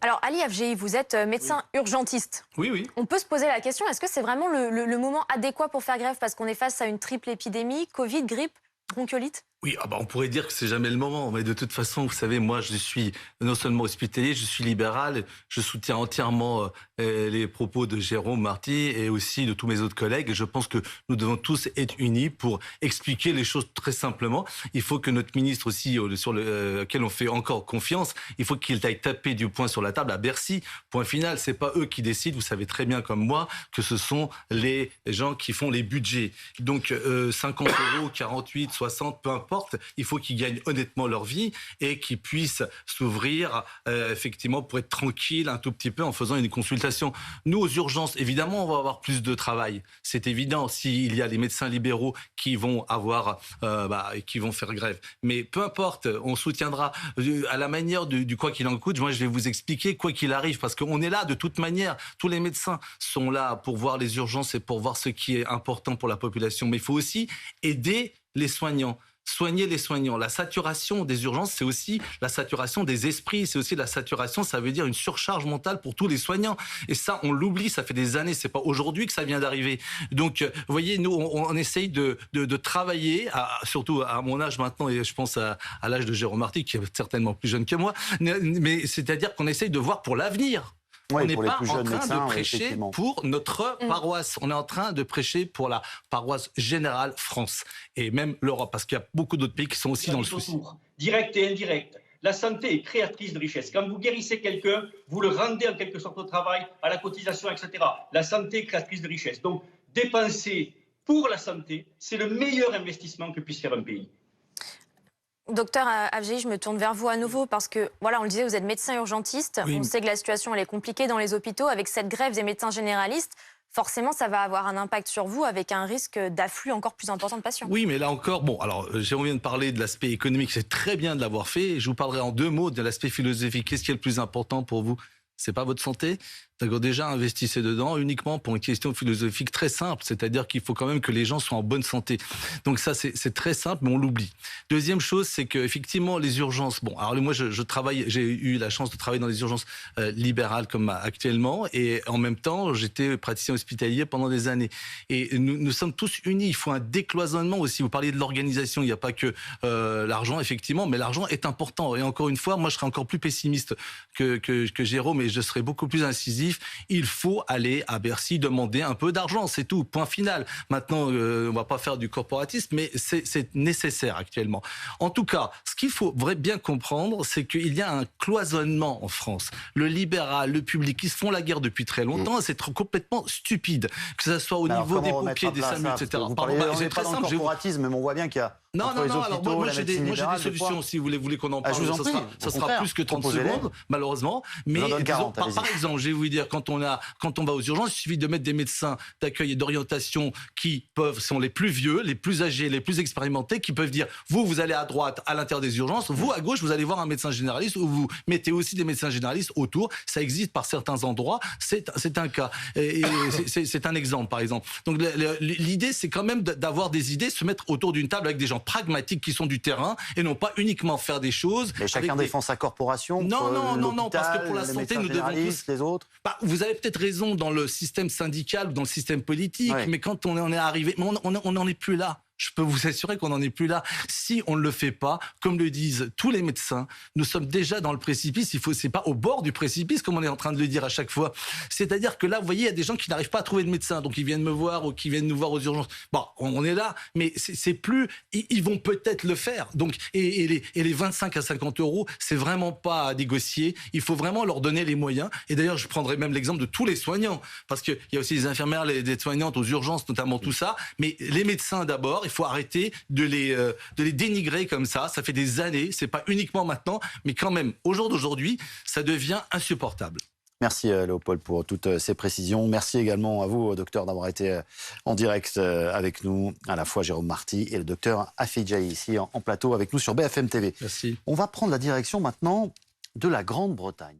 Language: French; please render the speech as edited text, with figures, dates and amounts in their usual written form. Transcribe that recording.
Alors, Ali Avgehi, vous êtes médecin urgentiste. Oui, oui. On peut se poser la question, est-ce que c'est vraiment le moment adéquat pour faire grève parce qu'on est face à une triple épidémie, Covid, grippe, bronchiolite? Oui, on pourrait dire que c'est jamais le moment, mais de toute façon, vous savez, moi, je suis non seulement hospitalier, je suis libéral, je soutiens entièrement les propos de Jérôme Marty et aussi de tous mes autres collègues. Et je pense que nous devons tous être unis pour expliquer les choses très simplement. Il faut que notre ministre aussi, sur lequel on fait encore confiance, il faut qu'il aille taper du poing sur la table à Bercy. Point final, c'est pas eux qui décident. Vous savez très bien comme moi que ce sont les gens qui font les budgets. Donc 50 euros, 48, 60, peu importe. Il faut qu'ils gagnent honnêtement leur vie et qu'ils puissent s'ouvrir effectivement pour être tranquilles un tout petit peu en faisant une consultation. Nous, aux urgences, évidemment, on va avoir plus de travail. C'est évident s'il y a les médecins libéraux qui vont avoir, qui vont faire grève. Mais peu importe, on soutiendra à la manière du quoi qu'il en coûte. Moi, je vais vous expliquer quoi qu'il arrive parce qu'on est là de toute manière. Tous les médecins sont là pour voir les urgences et pour voir ce qui est important pour la population. Mais il faut aussi aider les soignants. Soigner les soignants. La saturation des urgences, c'est aussi la saturation des esprits. C'est aussi la saturation, ça veut dire une surcharge mentale pour tous les soignants. Et ça, on l'oublie, ça fait des années. C'est pas aujourd'hui que ça vient d'arriver. Donc, vous voyez, nous, on essaye de travailler, surtout à mon âge maintenant, et je pense à l'âge de Jérôme Marty, qui est certainement plus jeune que moi. Mais c'est-à-dire qu'on essaye de voir pour l'avenir. Oui, on n'est pas en train de prêcher pour notre paroisse. On est en train de prêcher pour la paroisse générale France et même l'Europe, parce qu'il y a beaucoup d'autres pays qui sont aussi dans le souci. Direct et indirect. La santé est créatrice de richesse. Quand vous guérissez quelqu'un, vous le rendez en quelque sorte au travail, à la cotisation, etc. La santé est créatrice de richesse. Donc, dépenser pour la santé, c'est le meilleur investissement que puisse faire un pays. Docteur Avgehi, je me tourne vers vous à nouveau parce que, voilà, on le disait, vous êtes médecin urgentiste. Oui. On sait que la situation elle est compliquée dans les hôpitaux. Avec cette grève des médecins généralistes, forcément, ça va avoir un impact sur vous avec un risque d'afflux encore plus important de patients. Oui, mais là encore, alors, Jérôme vient de parler de l'aspect économique. C'est très bien de l'avoir fait. Je vous parlerai en 2 mots de l'aspect philosophique. Qu'est-ce qui est le plus important pour vous? C'est pas votre santé? D'accord, déjà, investissez dedans uniquement pour une question philosophique très simple, c'est-à-dire qu'il faut quand même que les gens soient en bonne santé. Donc ça, c'est très simple, mais on l'oublie. Deuxième chose, c'est qu'effectivement, les urgences... alors moi, je travaille, j'ai eu la chance de travailler dans les urgences libérales comme actuellement, et en même temps, j'étais praticien hospitalier pendant des années. Et nous sommes tous unis, il faut un décloisonnement aussi. Vous parliez de l'organisation, il n'y a pas que l'argent, effectivement, mais l'argent est important. Et encore une fois, moi, je serais encore plus pessimiste que Jérôme, et je serais beaucoup plus incisif. Il faut aller à Bercy demander un peu d'argent, c'est tout, point final. Maintenant, on va pas faire du corporatisme, mais c'est nécessaire actuellement. En tout cas, ce qu'il faut bien comprendre, c'est qu'il y a un cloisonnement en France. Le libéral, le public, ils se font la guerre depuis très longtemps, c'est complètement stupide. Que ce soit au niveau des pompiers, des SAMU, etc. Vous parlez, on n'est pas dans le corporatisme, mais on voit bien qu'il y a... Non, alors moi j'ai des solutions, si vous voulez qu'on en parle. Ça sera plus que 30 secondes, malheureusement. Mais disons, par exemple, je vais vous dire, quand on va aux urgences, il suffit de mettre des médecins d'accueil et d'orientation qui sont les plus vieux, les plus âgés, les plus expérimentés, qui peuvent dire, vous allez à droite à l'intérieur des urgences, vous à gauche, vous allez voir un médecin généraliste, ou vous mettez aussi des médecins généralistes autour. Ça existe par certains endroits, c'est un cas. Et c'est un exemple, par exemple. Donc l'idée, c'est quand même d'avoir des idées, se mettre autour d'une table avec des gens pragmatiques qui sont du terrain et non pas uniquement faire des choses. Mais chacun défend sa corporation. Non, parce que pour la santé, nous devons tous. Les autres. Vous avez peut-être raison dans le système syndical ou dans le système politique, mais quand on en est arrivé, on n'en est plus là. Je peux vous assurer qu'on n'en est plus là. Si on ne le fait pas, comme le disent tous les médecins, nous sommes déjà dans le précipice. C'est pas au bord du précipice, comme on est en train de le dire à chaque fois. C'est-à-dire que là, vous voyez, il y a des gens qui n'arrivent pas à trouver de médecin, donc ils viennent me voir ou qui viennent nous voir aux urgences. On est là, mais c'est plus. Ils vont peut-être le faire. Donc, et les 25 à 50 euros, c'est vraiment pas à négocier. Il faut vraiment leur donner les moyens. Et d'ailleurs, je prendrai même l'exemple de tous les soignants, parce qu'il y a aussi les infirmières, les aides-soignantes aux urgences, notamment tout ça. Mais les médecins d'abord. Il faut arrêter de les dénigrer comme ça. Ça fait des années, c'est pas uniquement maintenant, mais quand même, au jour d'aujourd'hui, ça devient insupportable. Merci Léopold pour toutes ces précisions. Merci également à vous, docteur, d'avoir été en direct avec nous, à la fois Jérôme Marty et le docteur Avgehi ici en plateau avec nous sur BFM TV. Merci. On va prendre la direction maintenant de la Grande-Bretagne.